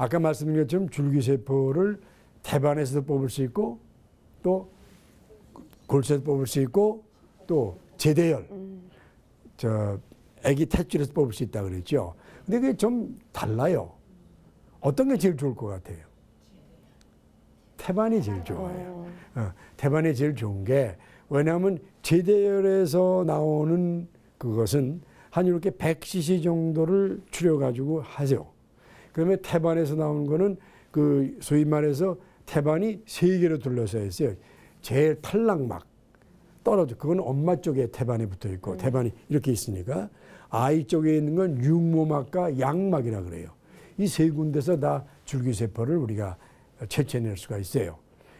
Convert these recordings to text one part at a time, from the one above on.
아까 말씀드린 것처럼 줄기세포를 태반에서도 뽑을 수 있고 또 골수에서 뽑을 수 있고 또 제대열, 아기 탯줄에서 뽑을 수 있다 그랬죠. 근데 그게 좀 달라요. 어떤 게 제일 좋을 것 같아요? 태반이 제일 좋아요. 태반이 제일 좋은 게 왜냐하면 제대열에서 나오는 그것은 한 이렇게 100cc 정도를 추려가지고 하죠. 그러면 태반에서 나오는 거는 그 소위 말해서 태반이 3개로 둘러서 있어요. 제일 탈락막 떨어져. 그건 엄마 쪽에 태반에 붙어 있고 태반이 이렇게 있으니까 아이 쪽에 있는 건 육모막과 양막이라 그래요. 이 3군데서 다 줄기세포를 우리가 채취해낼 수가 있어요.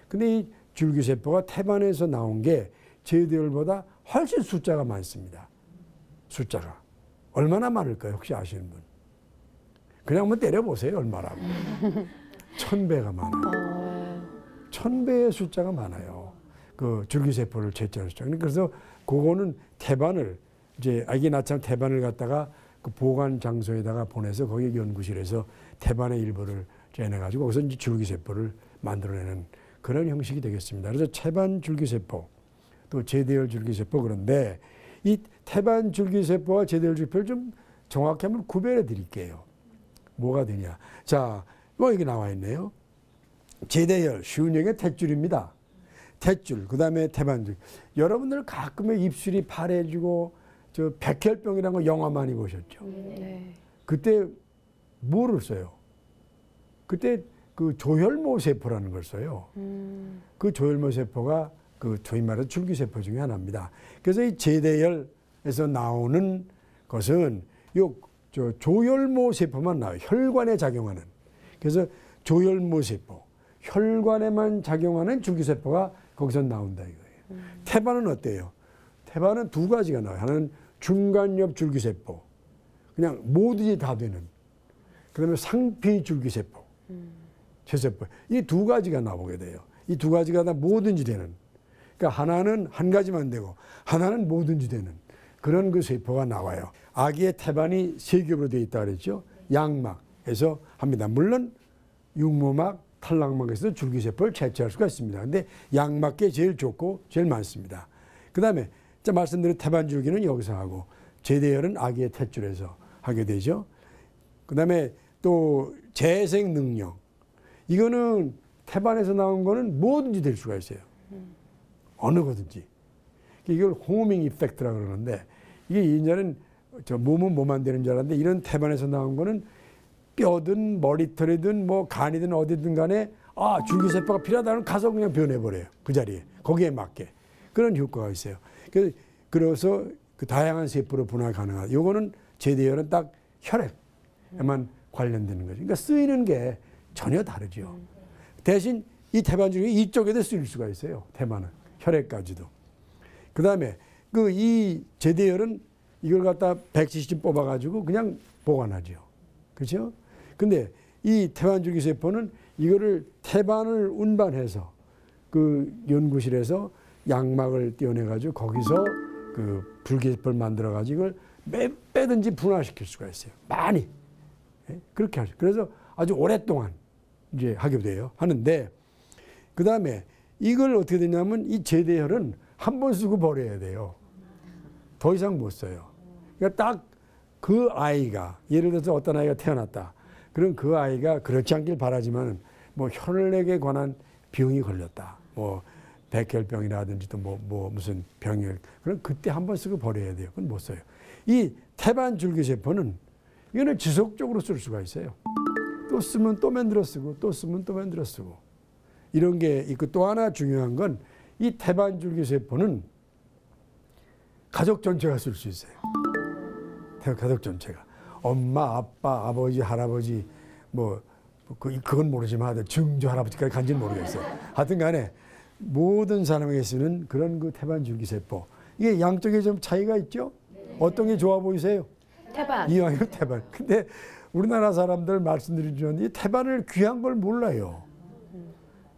근데 이 줄기세포가 태반에서 나온 게 제대열보다 훨씬 숫자가 많습니다. 숫자가. 얼마나 많을까요? 혹시 아시는 분? 그냥 한번 때려보세요. 얼마라고. 1000배가 많아요. 1000배의 숫자가 많아요. 그 줄기세포를 채취할 수 있죠. 그래서 그거는 태반을 이제 아기 낳자면 태반을 갖다가 그 보관 장소에다가 보내서 거기 연구실에서 태반의 일부를 째내가지고 거기서 이제 줄기세포를 만들어내는 그런 형식이 되겠습니다. 그래서 태반 줄기세포 또 제대열 줄기세포 그런데 이 태반 줄기세포와 제대열 줄기세포를 좀 정확히 한번 구별해 드릴게요. 뭐가 되냐. 자, 여기 나와 있네요. 제대열, 쉬운 얘기가 탯줄입니다. 탯줄, 그 다음에 태반줄. 여러분들 가끔의 입술이 파래지고 저 백혈병이라는 거 영화 많이 보셨죠? 네. 그때 뭐를 써요? 그때 그 조혈모 세포라는 걸 써요. 그 조혈모 세포가 그 소위 말해서 줄기세포 중에 하나입니다. 그래서 이 제대열에서 나오는 것은 요 조혈모 세포만 나와요. 혈관에 작용하는. 그래서 조혈모 세포, 혈관에만 작용하는 줄기세포가 거기서 나온다 이거예요. 태반은 어때요? 태반은 2가지가 나와요. 하나는 중간엽 줄기세포, 그냥 뭐든지 다 되는. 그다음에 상피 줄기세포, 쇠세포. 이 2가지가 나오게 돼요. 이 2가지가 다 뭐든지 되는. 그러니까 하나는 한 가지만 되고 하나는 뭐든지 되는 그런 그 세포가 나와요. 아기의 태반이 3겹으로 되어 있다 그랬죠. 양막에서 합니다. 물론 육모막, 탈락막에서 줄기세포를 채취할 수가 있습니다. 근데 양막계 제일 좋고 제일 많습니다. 그 다음에 말씀드린 태반줄기는 여기서 하고 제대열은 아기의 탯줄에서 하게 되죠. 그 다음에 또 재생 능력. 이거는 태반에서 나온 거는 뭐든지 될 수가 있어요. 어느 거든지. 이걸 호밍 이펙트라고 그러는데 이게 옛날엔 몸은 몸 안 되는 줄 알았는데 이런 태반에서 나온 거는 뼈든 머리털이든 뭐 간이든 어디든 간에 줄기세포가 필요하다면 가서 그냥 변해버려요. 그 자리에. 거기에 맞게. 그런 효과가 있어요. 그래서 그 다양한 세포로 분화 가능하다. 요거는 제대열은 딱 혈액에만 관련되는 거죠. 그러니까 쓰이는 게 전혀 다르죠. 대신 이 태반 중에 이쪽에도 쓰일 수가 있어요. 태반은. 혈액까지도. 그 다음에 이 제대열은 이걸 갖다 100cc 뽑아가지고 그냥 보관하죠. 그렇죠? 근데 이 태반줄기세포는 이거를 태반을 운반해서 그 연구실에서 양막을 떼어내가지고 거기서 그 줄기세포를 만들어가지고 이걸 몇 배든지 분화시킬 수가 있어요. 많이. 그렇게 하죠. 그래서 아주 오랫동안 이제 하게 돼요. 하는데 그 다음에 이걸 어떻게 되냐면 이 제대열은 한 번 쓰고 버려야 돼요. 더 이상 못 써요. 그러니까 딱 그 아이가 예를 들어서 어떤 아이가 태어났다. 그럼 그 아이가 그렇지 않길 바라지만 뭐 혈액에 관한 병이 걸렸다. 뭐 백혈병이라든지 또 뭐 무슨 병이 그럼 그때 한 번 쓰고 버려야 돼요. 그건 못 써요. 이 태반 줄기세포는 이거는 지속적으로 쓸 수가 있어요. 또 쓰면 또 만들어 쓰고 또 쓰면 또 만들어 쓰고 이런 게 있고 또 하나 중요한 건 이 태반 줄기세포는 가족 전체가 쓸 수 있어요. 가족 전체가. 엄마, 아빠, 아버지, 할아버지 그건 모르지만 하여튼 증조 할아버지까지 간지는 모르겠어요. 하여튼 간에 모든 사람에게 쓰는 그런 그 태반 줄기세포. 이게 양쪽에 좀 차이가 있죠? 어떤 게 좋아 보이세요? 태반. 이왕이면 태반. 근데 우리나라 사람들 말씀드리지만 이 태반을 귀한 걸 몰라요.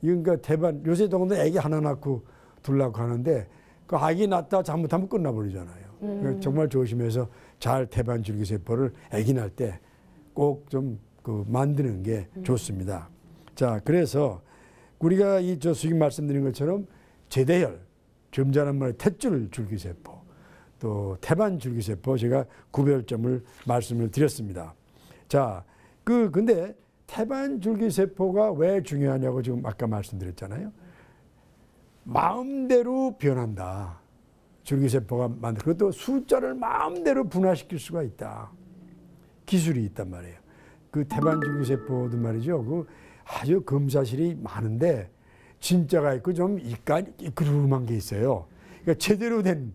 그러니까 태반 요새 정도 애기 하나 낳고 둘 낳고 하는데 그 아기 낳다 잘못하면 끝나버리잖아요. 정말 조심해서 잘 태반 줄기세포를 애기 낳을 때 꼭 좀 그 만드는 게 좋습니다. 자, 그래서 우리가 이 저 수익 말씀드린 것처럼 제대혈, 좀 전에 말한 탯줄 줄기세포, 또 태반 줄기세포 제가 구별점을 말씀을 드렸습니다. 자, 근데 태반 줄기세포가 왜 중요하냐고 지금 아까 말씀드렸잖아요. 마음대로 변한다. 줄기세포가 만들. 그것도 숫자를 마음대로 분화시킬 수가 있다. 기술이 있단 말이에요. 그 태반 줄기세포도 말이죠. 그 아주 검사실이 많은데 진짜가 있고 좀 이끌음한 게 있어요. 그러니까 제대로 된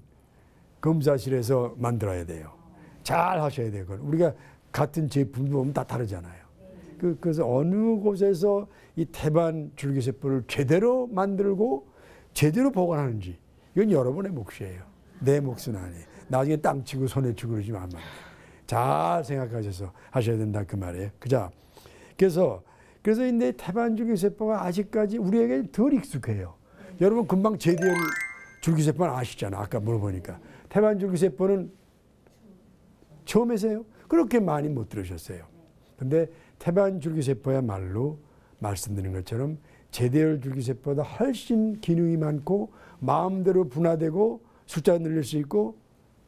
검사실에서 만들어야 돼요. 잘 하셔야 돼요. 우리가 같은 제품도 보면 다 다르잖아요. 그래서 어느 곳에서 이 태반 줄기세포를 제대로 만들고 제대로 보관하는지 이건 여러분의 몫이에요. 내 몫은 아니에요. 나중에 땅 치고 손에 치고 그러지 말면 잘 생각하셔서 하셔야 된다 그 말이에요. 그죠? 그래서 이 태반 줄기세포가 아직까지 우리에게 덜 익숙해요. 여러분 금방 제대로 줄기세포는 아시잖아. 아까 물어보니까. 태반 줄기세포는 처음 해세요? 그렇게 많이 못 들으셨어요. 근데 태반 줄기세포야말로 말씀드린 것처럼 제대열 줄기세포보다 훨씬 기능이 많고 마음대로 분화되고 숫자 늘릴 수 있고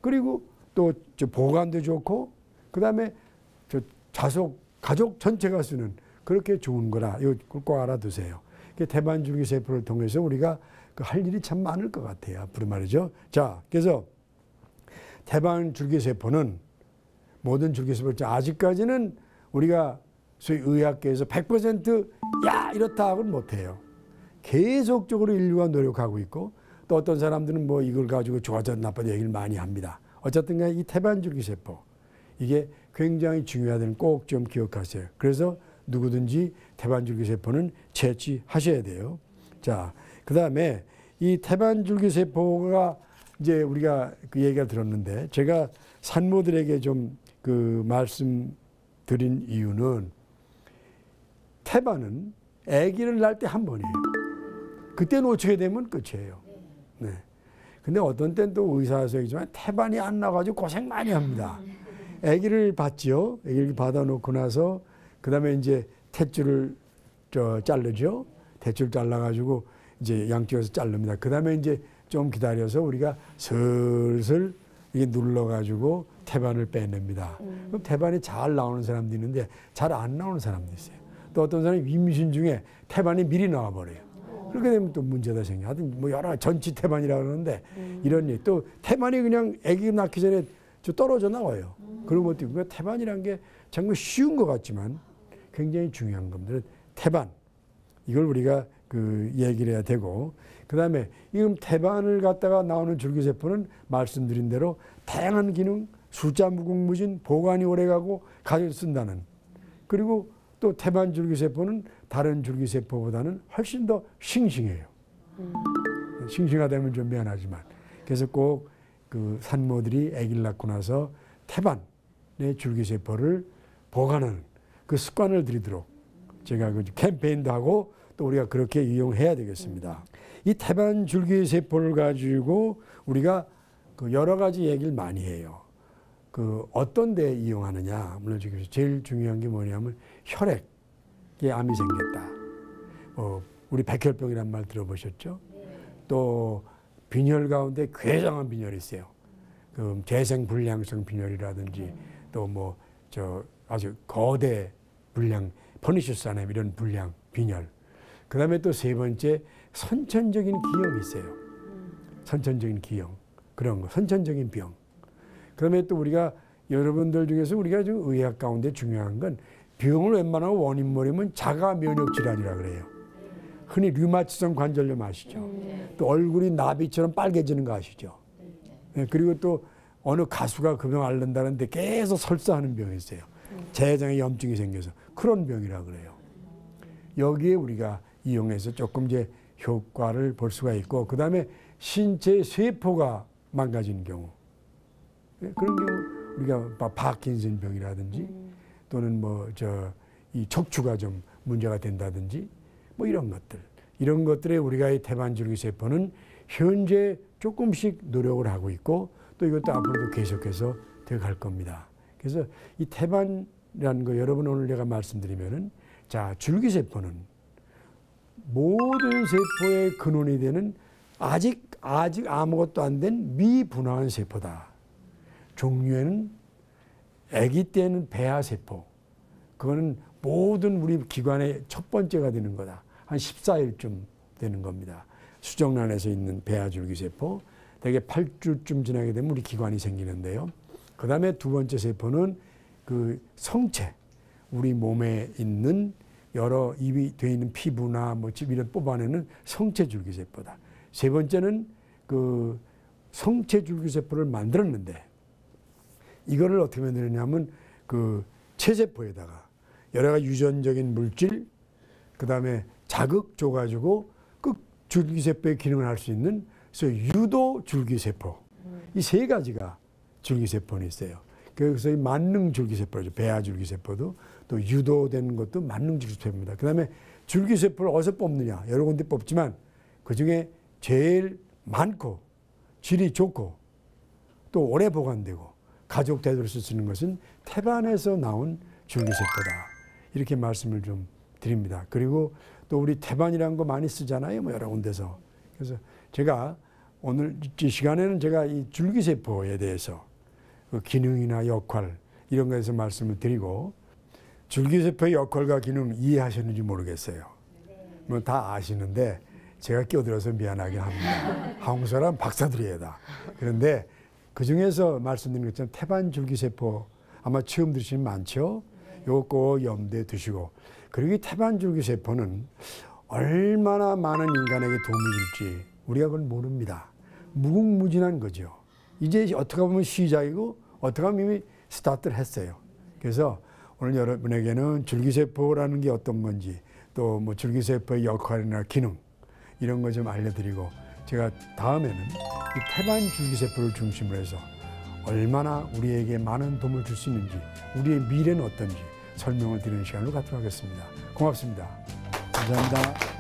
그리고 또 보관도 좋고 그다음에 가족 전체가 쓰는 그렇게 좋은 거라 이거 꼭 알아두세요. 태반 줄기세포를 통해서 우리가 할 일이 참 많을 것 같아요. 앞으로 말이죠. 자, 그래서 태반 줄기세포는 모든 줄기세포 아직까지는 우리가 소위 의학계에서 100% 야 이렇다 하고는 못해요. 계속적으로 인류가 노력하고 있고 또 어떤 사람들은 뭐 이걸 가지고 좋아졌 나빠졌 얘기를 많이 합니다. 어쨌든 간에 이 태반 줄기세포 이게 굉장히 중요하다는 꼭 좀 기억하세요. 그래서 누구든지 태반 줄기세포는 채취하셔야 돼요. 자, 그 다음에 이 태반 줄기세포가 이제 우리가 그 얘기가 들었는데 제가 산모들에게 좀 그 말씀드린 이유는 태반은 아기를 낳을 때 한 번이에요. 그때 놓치게 되면 끝이에요. 네. 근데 어떤 때는 또 의사에서 얘기지만 태반이 안 나가지고 고생 많이 합니다. 아기를 받지요. 아기를 받아놓고 나서 그 다음에 이제 탯줄을 자르죠. 탯줄 잘라가지고 이제 양쪽에서 자릅니다. 그 다음에 이제 좀 기다려서 우리가 슬슬 이게 눌러가지고 태반을 빼냅니다. 그럼 태반이 잘 나오는 사람도 있는데 잘 안 나오는 사람도 있어요. 또 어떤 사람이 임신 중에 태반이 미리 나와버려요. 그렇게 되면 또 문제가 생겨. 하여튼 뭐 여러 전치 태반이라고 그러는데 이런 일. 또 태반이 그냥 아기 낳기 전에 떨어져 나와요. 그런 것도 있고 태반이란 게 정말 쉬운 것 같지만 굉장히 중요한 겁니다. 태반. 이걸 우리가 그 얘기를 해야 되고 그 다음에 이 태반을 갖다가 나오는 줄기세포는 말씀드린 대로 다양한 기능, 숫자 무궁무진, 보관이 오래가고 가지고 쓴다는 그리고 또 태반 줄기세포는 다른 줄기세포보다는 훨씬 더 싱싱해요. 싱싱하다면 좀 미안하지만 그래서 꼭 그 산모들이 아기를 낳고 나서 태반의 줄기세포를 보관하는 그 습관을 들이도록 제가 그 캠페인도 하고 또 우리가 그렇게 이용해야 되겠습니다. 이 태반 줄기세포를 가지고 우리가 그 여러 가지 얘기를 많이 해요. 그 어떤 데 이용하느냐. 물론 지금 제일 중요한 게 뭐냐면 혈액에 암이 생겼다. 우리 백혈병이란 말 들어보셨죠? 또 빈혈 가운데 괴장한 빈혈이 있어요. 그 재생불량성 빈혈이라든지 또 뭐 아주 거대 불량 퍼니셔스 아넴 이런 불량 빈혈. 그 다음에 또 세 번째 선천적인 기형이 있어요. 선천적인 기형 그런 거 선천적인 병. 그 다음에 또 우리가 여러분들 중에서 우리가 지금 의학 가운데 중요한 건 병을 웬만하면 원인 모르면 자가 면역 질환이라 그래요. 흔히 류마티성 관절염 아시죠? 또 얼굴이 나비처럼 빨개지는 거 아시죠? 네, 그리고 또 어느 가수가 그 병 앓는다는데 계속 설사하는 병이 있어요. 재장에 염증이 생겨서 그런 병이라 그래요. 여기에 우리가 이용해서 조금 이제 효과를 볼 수가 있고 그 다음에 신체 세포가 망가지는 경우 그런 경우 우리가 파킨슨 병이라든지 또는 이 척추가 좀 문제가 된다든지 뭐 이런 것들에 우리가 이 태반 줄기세포는 현재 조금씩 노력을 하고 있고 또 이것도 앞으로도 계속해서 돼 갈 겁니다. 그래서 이 태반 줄기세포라는 거 여러분 오늘 제가 말씀드리면은 자, 줄기세포는 모든 세포의 근원이 되는 아직 아무것도 안 된 미분화한 세포다. 종류에는 아기 때는 배아세포. 그거는 모든 우리 기관의 첫 번째가 되는 거다. 한 14일쯤 되는 겁니다. 수정란에서 있는 배아줄기세포. 대개 8주쯤 지나게 되면 우리 기관이 생기는데요. 그 다음에 두 번째 세포는 그 성체. 우리 몸에 있는 여러 입이 되어 있는 피부나 뭐 이런 뽑아내는 성체 줄기세포다. 세 번째는 그 성체 줄기세포를 만들었는데 이거를 어떻게 만드느냐면 그 체세포에다가 여러 가지 유전적인 물질 그 다음에 자극 줘가지고 그 줄기세포의 기능을 할 수 있는 그래서 유도 줄기세포 이 세 가지가 줄기세포는 있어요. 그래서 이 만능 줄기세포죠. 배아 줄기세포도 또 유도되는 것도 만능 줄기세포입니다. 그 다음에 줄기세포를 어디서 뽑느냐 여러 군데 뽑지만 그 중에 제일 많고 질이 좋고 또 오래 보관되고 가족 대도로 쓸 수 있는 것은 태반에서 나온 줄기세포다. 이렇게 말씀을 좀 드립니다. 그리고 또 우리 태반이라는 거 많이 쓰잖아요. 뭐 여러 군데서. 그래서 제가 오늘 이 시간에는 제가 이 줄기세포에 대해서 그 기능이나 역할 이런 거에서 말씀을 드리고 줄기세포의 역할과 기능 이해하셨는지 모르겠어요. 뭐 다 아시는데 제가 끼어들어서 미안하게 합니다. 한국 사람 박사들이에다. 그런데 그 중에서 말씀드린 것처럼 태반 줄기세포 아마 처음 들으시는 많죠? 요거 꼭 염두에 두시고 그리고 이 태반 줄기세포는 얼마나 많은 인간에게 도움이 줄지 우리가 그걸 모릅니다. 무궁무진한 거죠. 이제 어떻게 보면 시작이고 어떻게 보면 이미 스타트를 했어요. 그래서 오늘 여러분에게는 줄기세포라는 게 어떤 건지 또 뭐 줄기세포의 역할이나 기능 이런 거 좀 알려드리고 제가 다음에는 이 태반 줄기세포를 중심으로 해서 얼마나 우리에게 많은 도움을 줄 수 있는지 우리의 미래는 어떤지 설명을 드리는 시간으로 갖도록 하겠습니다. 고맙습니다. 감사합니다.